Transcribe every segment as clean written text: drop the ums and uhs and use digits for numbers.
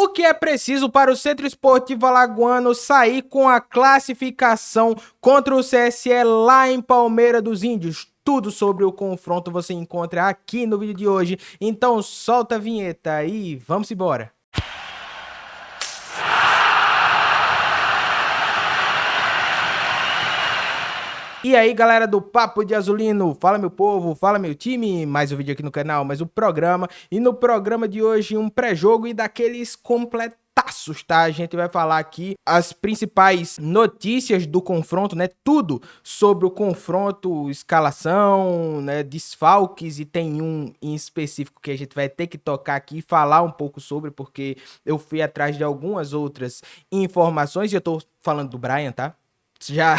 O que é preciso para o Centro Esportivo Alagoano sair com a classificação contra o CSE lá em Palmeira dos Índios? Tudo sobre o confronto você encontra aqui no vídeo de hoje. Então solta a vinheta e vamos embora. E aí galera do Papo de Azulino, fala meu povo, fala meu time, mais um vídeo aqui no canal, mais um programa. E no programa de hoje um pré-jogo e daqueles completaços, tá? A gente vai falar aqui as principais notícias do confronto, né? Tudo sobre o confronto, escalação, né? Desfalques, e tem um em específico que a gente vai ter que tocar aqui e falar um pouco sobre, porque eu fui atrás de algumas outras informações e eu tô falando do Brian, tá? Já,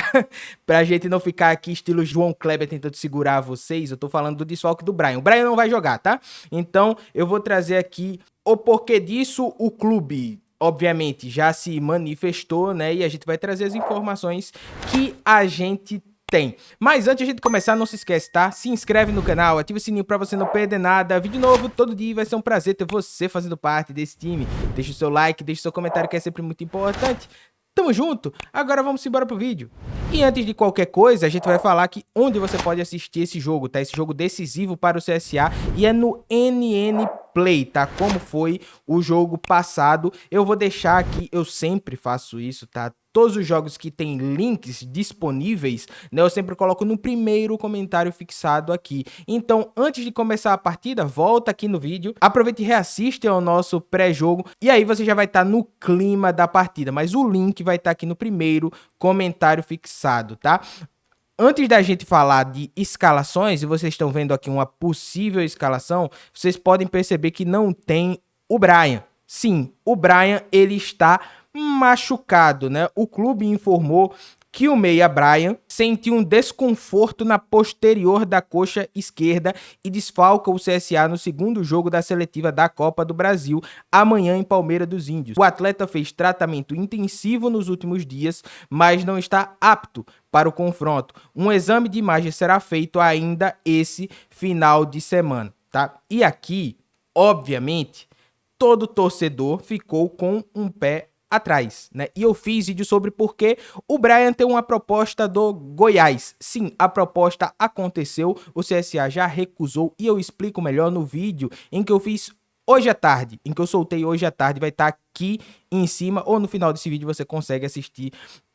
pra gente não ficar aqui estilo João Kleber tentando segurar vocês, eu tô falando do desfalque do Brian. O Brian não vai jogar, tá? Então, eu vou trazer aqui o porquê disso. O clube, obviamente, já se manifestou, né? E a gente vai trazer as informações que a gente tem. Mas antes de a gente começar, não se esquece, tá? Se inscreve no canal, ativa o sininho pra você não perder nada. Vídeo novo todo dia, vai ser um prazer ter você fazendo parte desse time. Deixa o seu like, deixa o seu comentário, que é sempre muito importante. Tamo junto, agora vamos embora pro vídeo. E antes de qualquer coisa, a gente vai falar que onde você pode assistir esse jogo, tá? Esse jogo decisivo para o CSA, e é no NN Play, tá? Como foi o jogo passado. Eu vou deixar aqui, eu sempre faço isso, tá? Todos os jogos que tem links disponíveis, né, eu sempre coloco no primeiro comentário fixado aqui. Então, antes de começar a partida, volta aqui no vídeo, aproveita e reassiste ao nosso pré-jogo, e aí você já vai estar no clima da partida. Mas o link vai estar aqui no primeiro comentário fixado, tá? Antes da gente falar de escalações, e vocês estão vendo aqui uma possível escalação, vocês podem perceber que não tem o Brian. Sim, o Brian, ele está machucado, né? O clube informou que o meia Brian sentiu um desconforto na posterior da coxa esquerda e desfalca o CSA no segundo jogo da seletiva da Copa do Brasil, amanhã em Palmeira dos Índios. O atleta fez tratamento intensivo nos últimos dias, mas não está apto para o confronto. Um exame de imagem será feito ainda esse final de semana, tá? E aqui, obviamente, todo torcedor ficou com um pé atrás, né? E eu fiz vídeo sobre por que o Brian tem uma proposta do Goiás. Sim, a proposta aconteceu, o CSA já recusou, e eu explico melhor no vídeo em que eu fiz hoje à tarde, em que eu soltei hoje à tarde, vai estar aqui em cima, ou no final desse vídeo você consegue assistir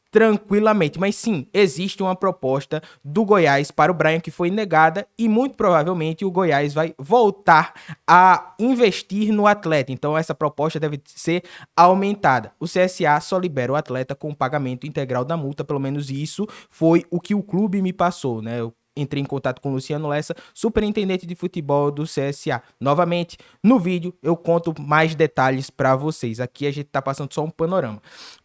tranquilamente. Mas sim, existe uma proposta do Goiás para o Brian que foi negada, e muito provavelmente o Goiás vai voltar a investir no atleta. Então essa proposta deve ser aumentada. O CSA só libera o atleta com o pagamento integral da multa, pelo menos isso foi o que o clube me passou, né? Eu entrei em contato com o Luciano Lessa, superintendente de futebol do CSA. Novamente, no vídeo eu conto mais detalhes para vocês. Aqui a gente tá passando só um panorama.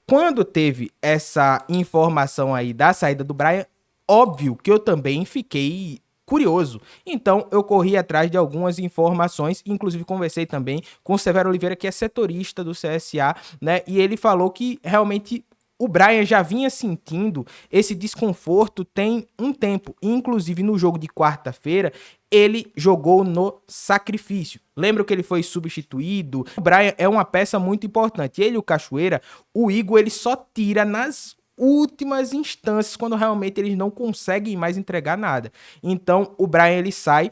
Quando teve essa informação aí da saída do Brian, óbvio que eu também fiquei curioso. Então eu corri atrás de algumas informações, inclusive conversei também com o Severo Oliveira, que é setorista do CSA, né? E ele falou que realmente o Brian já vinha sentindo esse desconforto tem um tempo. Inclusive no jogo de quarta-feira, ele jogou no sacrifício. Lembra que ele foi substituído? O Brian é uma peça muito importante. Ele e o Cachoeira, o Igor, ele só tira nas últimas instâncias, quando realmente eles não conseguem mais entregar nada. Então o Brian, ele sai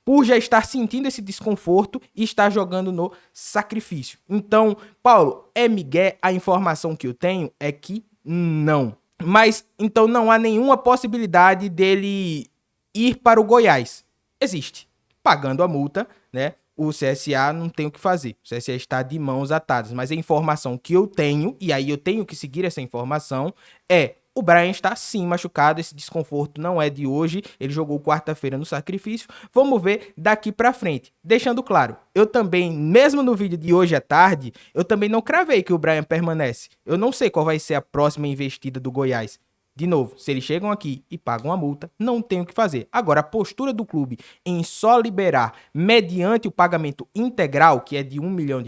por já estar sentindo esse desconforto e estar jogando no sacrifício. Então, Paulo, é migué? A informação que eu tenho é que não. Mas, então não há nenhuma possibilidade dele ir para o Goiás. Existe. Pagando a multa, né? O CSA não tem o que fazer. O CSA está de mãos atadas. Mas a informação que eu tenho, e aí eu tenho que seguir essa informação, é: o Brian está sim machucado, esse desconforto não é de hoje, ele jogou quarta-feira no sacrifício, vamos ver daqui pra frente. Deixando claro, eu também, mesmo no vídeo de hoje à tarde, eu também não cravei que o Brian permanece. Eu não sei qual vai ser a próxima investida do Goiás. De novo, se eles chegam aqui e pagam a multa, não tem o que fazer. Agora, a postura do clube em só liberar mediante o pagamento integral, que é de R$1 milhão,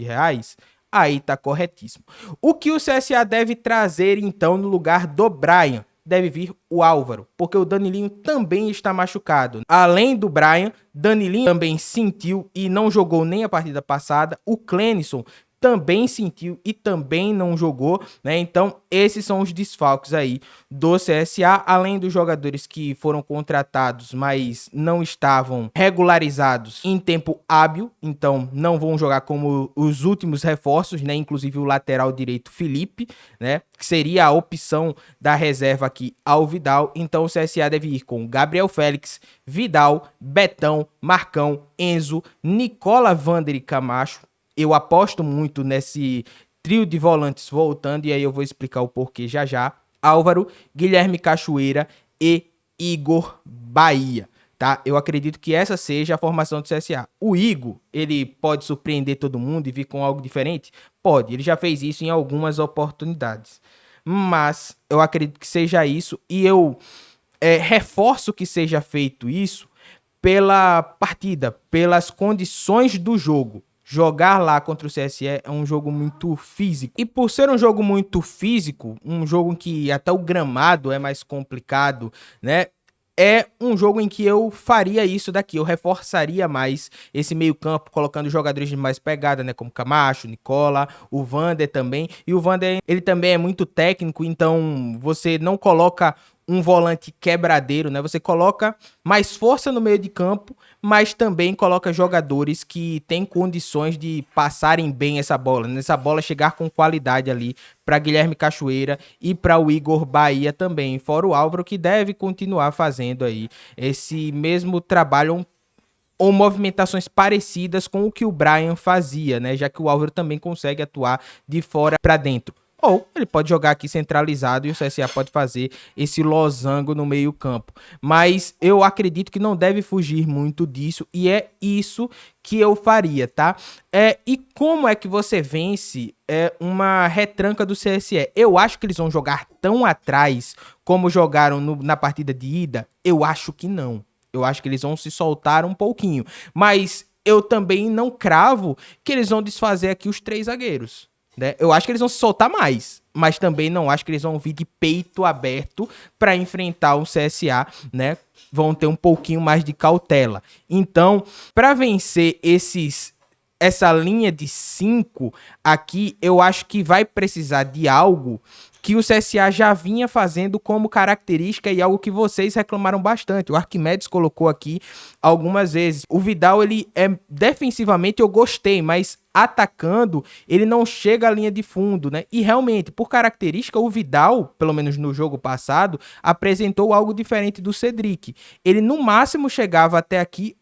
aí tá corretíssimo. O que o CSA deve trazer, então, no lugar do Brian? Deve vir o Álvaro, porque o Danilinho também está machucado. Além do Brian, Danilinho também sentiu e não jogou nem a partida passada. O Clenison também sentiu e também não jogou, né? Então, esses são os desfalques aí do CSA, além dos jogadores que foram contratados, mas não estavam regularizados em tempo hábil, então não vão jogar como os últimos reforços, né? Inclusive o lateral direito Felipe, né? Que seria a opção da reserva aqui ao Vidal. Então o CSA deve ir com Gabriel Félix, Vidal, Betão, Marcão, Enzo, Nicola Vander e Camacho. Eu aposto muito nesse trio de volantes voltando, e aí eu vou explicar o porquê já já. Álvaro, Guilherme Cachoeira e Igor Bahia, tá? Eu acredito que essa seja a formação do CSA. O Igor, ele pode surpreender todo mundo e vir com algo diferente? Pode, ele já fez isso em algumas oportunidades. Mas eu acredito que seja isso, e eu reforço que seja feito isso pela partida, pelas condições do jogo. Jogar lá contra o CSE é um jogo muito físico. E por ser um jogo muito físico, um jogo em que até o gramado é mais complicado, né? É um jogo em que eu faria isso daqui, eu reforçaria mais esse meio-campo, colocando jogadores de mais pegada, né, como Camacho, Nicola, o Vander também. E o Vander, ele também é muito técnico, então você não coloca um volante quebradeiro, né? Você coloca mais força no meio de campo, mas também coloca jogadores que têm condições de passarem bem essa bola, nessa bola chegar com qualidade ali para Guilherme Cachoeira e para o Igor Bahia também, fora o Álvaro, que deve continuar fazendo aí esse mesmo trabalho ou movimentações parecidas com o que o Brian fazia, né? Já que o Álvaro também consegue atuar de fora para dentro. Ou ele pode jogar aqui centralizado e o CSA pode fazer esse losango no meio campo. Mas eu acredito que não deve fugir muito disso, e é isso que eu faria, tá? E como é que você vence uma retranca do CSE? Eu acho que eles vão jogar tão atrás como jogaram na partida de ida? Eu acho que não. Eu acho que eles vão se soltar um pouquinho. Mas eu também não cravo que eles vão desfazer aqui os 3 zagueiros. Né? Eu acho que eles vão se soltar mais, mas também não acho que eles vão vir de peito aberto para enfrentar um CSA, né? Vão ter um pouquinho mais de cautela. Então, para vencer essa linha de 5 aqui, eu acho que vai precisar de algo que o CSA já vinha fazendo como característica e algo que vocês reclamaram bastante. O Arquimedes colocou aqui algumas vezes. O Vidal, ele defensivamente eu gostei, mas atacando, ele não chega à linha de fundo, né? E realmente, por característica, o Vidal, pelo menos no jogo passado, apresentou algo diferente do Cedric. Ele no máximo chegava até aqui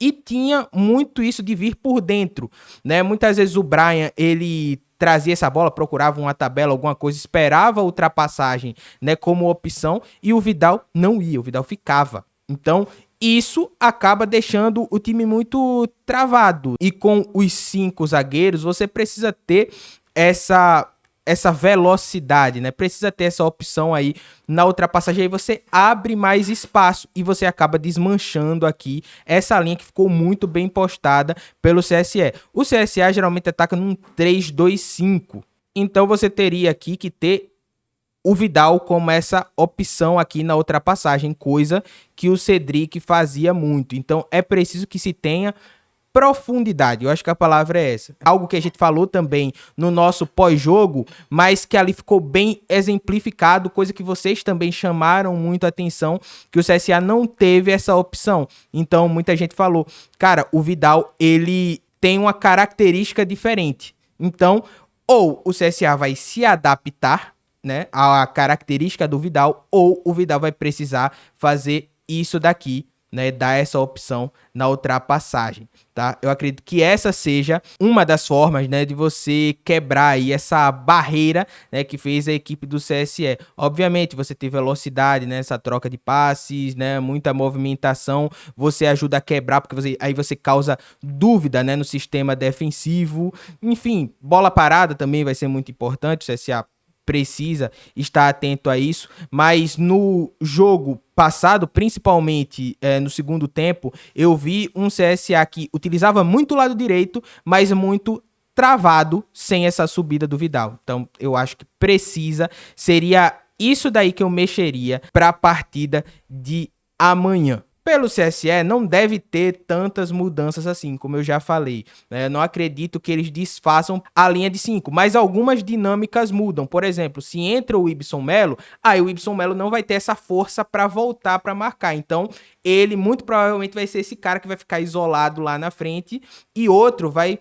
e tinha muito isso de vir por dentro, né? Muitas vezes o Brian, ele trazia essa bola, procurava uma tabela, alguma coisa, esperava a ultrapassagem, né, como opção, e o Vidal não ia, o Vidal ficava. Então, isso acaba deixando o time muito travado. E com os 5 zagueiros, você precisa ter essa velocidade, né? Precisa ter essa opção aí na ultrapassagem, aí você abre mais espaço e você acaba desmanchando aqui essa linha que ficou muito bem postada pelo CSE. O CSA geralmente ataca num 3-2-5, então você teria aqui que ter o Vidal como essa opção aqui na ultrapassagem, coisa que o Cedric fazia muito. Então é preciso que se tenha profundidade, eu acho que a palavra é essa. Algo que a gente falou também no nosso pós-jogo, mas que ali ficou bem exemplificado, coisa que vocês também chamaram muito a atenção, que o CSA não teve essa opção. Então muita gente falou, cara, o Vidal, ele tem uma característica diferente. Então, ou o CSA vai se adaptar, né, à característica do Vidal, ou o Vidal vai precisar fazer isso daqui, né, dar essa opção na ultrapassagem, tá? Eu acredito que essa seja uma das formas, né, de você quebrar aí essa barreira, né, que fez a equipe do CSE. Obviamente, você tem velocidade, né, essa troca de passes, né, muita movimentação, você ajuda a quebrar, porque aí você causa dúvida, né, no sistema defensivo. Enfim, bola parada também vai ser muito importante, o CSA precisa estar atento a isso, mas no jogo passado, principalmente no segundo tempo, eu vi um CSA que utilizava muito o lado direito, mas muito travado sem essa subida do Vidal. Então eu acho que seria isso daí que eu mexeria para a partida de amanhã. Pelo CSE, não deve ter tantas mudanças assim, como eu já falei. Né? Não acredito que eles desfaçam a linha de 5, mas algumas dinâmicas mudam. Por exemplo, se entra o Ibson Melo, aí o Ibson Melo não vai ter essa força para voltar para marcar. Então, ele muito provavelmente vai ser esse cara que vai ficar isolado lá na frente e outro vai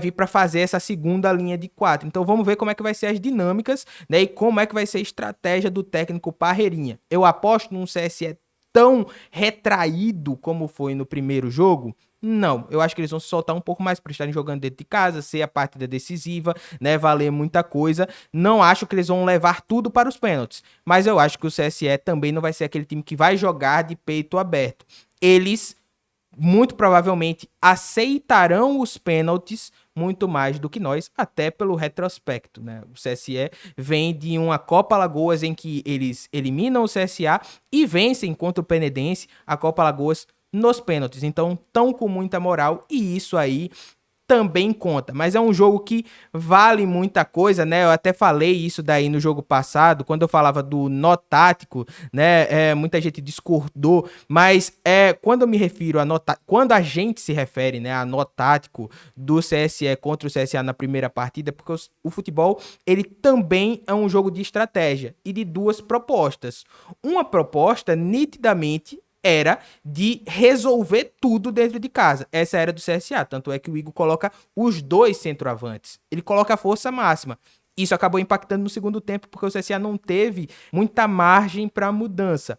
vir para fazer essa segunda linha de 4. Então, vamos ver como é que vai ser as dinâmicas, né? E como é que vai ser a estratégia do técnico Parreirinha. Eu aposto num CSE tão retraído como foi no primeiro jogo? Não, eu acho que eles vão se soltar um pouco mais para estarem jogando dentro de casa, ser a partida decisiva, né, valer muita coisa. Não acho que eles vão levar tudo para os pênaltis, mas eu acho que o CSE também não vai ser aquele time que vai jogar de peito aberto. Eles muito provavelmente aceitarão os pênaltis muito mais do que nós, até pelo retrospecto, né? O CSE vem de uma Copa Alagoas em que eles eliminam o CSA e vencem contra o Penedense a Copa Alagoas nos pênaltis. Então, tão com muita moral e isso aí também conta, mas é um jogo que vale muita coisa, né? Eu até falei isso daí no jogo passado, quando eu falava do nó tático, né? Muita gente discordou, mas quando eu me refiro a quando a gente se refere, né, a nó tático do CSE contra o CSA na primeira partida, porque o futebol ele também é um jogo de estratégia e de duas propostas. Uma proposta nitidamente era de resolver tudo dentro de casa. Essa era do CSA, tanto é que o Igor coloca os dois centroavantes. Ele coloca a força máxima. Isso acabou impactando no segundo tempo, porque o CSA não teve muita margem para mudança.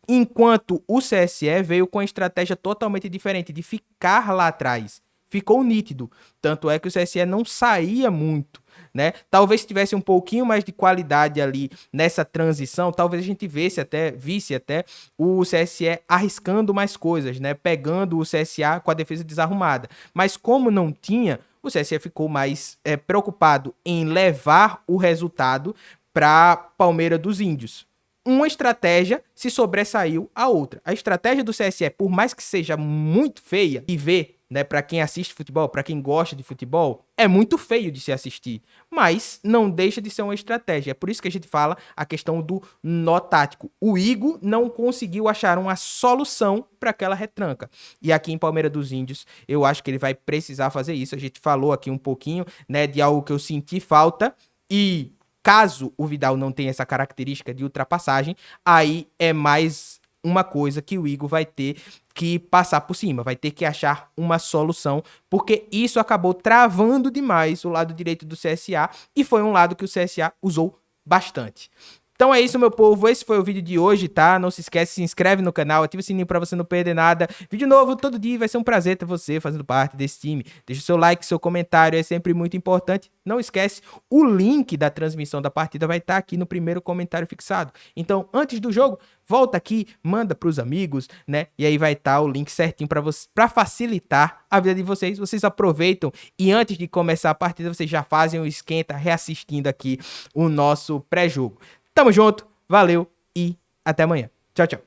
Enquanto o CSE veio com a estratégia totalmente diferente, de ficar lá atrás. Ficou nítido. Tanto é que o CSE não saía muito, né? Talvez tivesse um pouquinho mais de qualidade ali nessa transição, talvez a gente visse até o CSE arriscando mais coisas, né? Pegando o CSA com a defesa desarrumada. Mas como não tinha, o CSE ficou mais preocupado em levar o resultado para Palmeiras dos Índios. Uma estratégia se sobressaiu à outra. A estratégia do CSE, por mais que seja muito feia de ver, né, para quem assiste futebol, para quem gosta de futebol, é muito feio de se assistir, mas não deixa de ser uma estratégia. É por isso que a gente fala a questão do nó tático. O Igor não conseguiu achar uma solução para aquela retranca. E aqui em Palmeiras dos Índios, eu acho que ele vai precisar fazer isso. A gente falou aqui um pouquinho, né, de algo que eu senti falta e caso o Vidal não tenha essa característica de ultrapassagem, aí é mais uma coisa que o Igor vai ter que passar por cima, vai ter que achar uma solução, porque isso acabou travando demais o lado direito do CSA e foi um lado que o CSA usou bastante. Então é isso, meu povo. Esse foi o vídeo de hoje, tá? Não se esquece, se inscreve no canal, ativa o sininho pra você não perder nada. Vídeo novo todo dia, vai ser um prazer ter você fazendo parte desse time. Deixa o seu like, seu comentário, é sempre muito importante. Não esquece, o link da transmissão da partida vai estar aqui no primeiro comentário fixado. Então, antes do jogo, volta aqui, manda pros amigos, né? E aí vai estar o link certinho pra você, para facilitar a vida de vocês. Vocês aproveitam e antes de começar a partida, vocês já fazem o esquenta reassistindo aqui o nosso pré-jogo. Tamo junto, valeu e até amanhã. Tchau, tchau.